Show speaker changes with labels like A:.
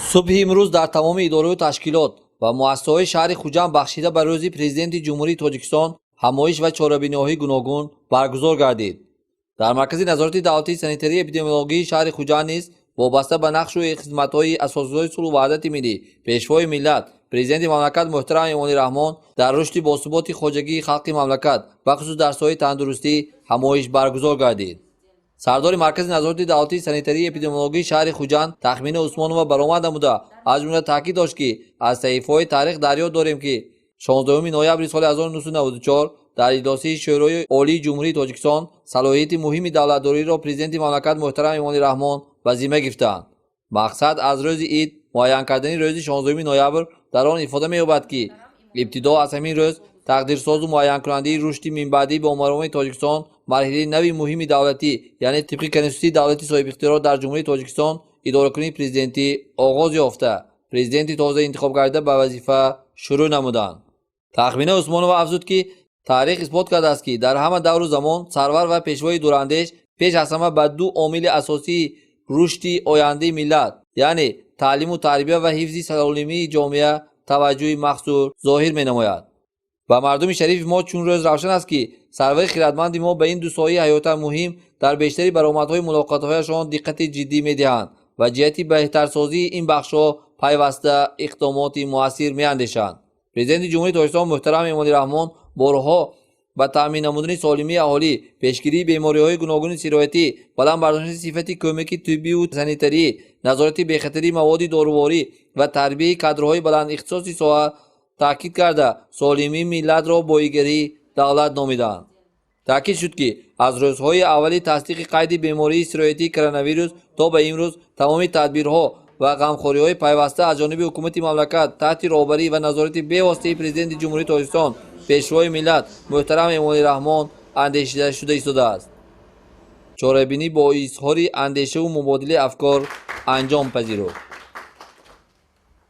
A: صبح امروز در تمام اداره و تشکیلات و مؤسسه‌های شهر خوجند بخشیده به روز پرزیدنت جمهوری تاجیکستان همایش و چاره‌بینی‌های گوناگون برگزار گردید. در مرکز نظارت دولتی سانیتری اپیدمیولوژی شهر خوجند نیز وابسته به نقش و خدمت‌های اساسی‌های صلح و وحدت ملی پیشوای ملت پرزیدنت مملکت محترم امامی رحمان در رشد باثبات خواجگی خلق مملکت و خصوص در سایه تندرستی همایش برگزار گردید. سردار مرکز نظارت دولتی سانیتری اپیدمیولوژی شهر خوجند تخمین عثمانوف برآمد نموده از جمله تاکید داشت که از صحیفه‌های تاریخ در یاد داریم که 16 نوامبر سال 1994 در اجلاس شورای عالی جمهوری تاجیکستان صلاحیت مهم دولتداری را پرزیدنت مملکت محترم امامی رحمان به ذمه گرفتند. مقصد از روز عید معین کردن روز 16 نوامبر در آن افاده می‌یابد که ابتدا از همین روز تقدیرساز و معین کننده رشد منبعدی به امارات تاجیکستان مرحله نوی مهم دولتی یعنی طبق کنستیتوسی دولتی صاحب اختیار در جمهوری تاجیکستان اداره‌کنی پرزیدنتی آغاز یافته. پرزیدنت تازه انتخاب کرده به وظیفه شروع نمودند. تخمین عثمانوف افزود که تاریخ اثبات کرده است که در همه دور و زمان سرور و پیشوای دوراندیش پیش از همه به دو عامل اساسی رشد آینده ملت یعنی تعلیم و تربیت و حفظ سالمی جامعه توجه مخصوص ظاهر می‌نماید. و مردم شریف ما چون روز روشن است که سرور خردمند ما به این دو سایه حیات مهم در بیشتری برآمدهای ملاقات‌هایشان دقت جدی می‌دهند و جهت بهترسازی این بخش‌ها پیوسته اقدامات مؤثر می‌اندیشند. پرزیدنت جمهوری تاجیکستان محترم امامی رحمان بارها با تامین نمودن سالمی اهالی، پیشگیری بیماری‌های گوناگون سرایتی، بلند برداشتن صفت کمک طبی و سانیتری، نظارت بی‌خطری مواد دارویی و تربیت کادرهای بلند اختصاصی ساحه تاکید کرده سالمی ملت را بایگری دولت نامیدند. تاکید شد که از روزهای اولی تصدیق قید بیماری سرایتی کرونا ویروس تا به امروز تمام تدبیرها و غمخوری‌های پیوسته از جانب حکومت مملکت تحت راهبری و نظارت بی‌واسطه پرزیدنت جمهوری تاجیکستان پیشوای ملت محترم امامی رحمان اندیشیده شده ایستاده است. چاره‌بینی با اظهار اندیشه و مبادله افکار انجام پذیرفت.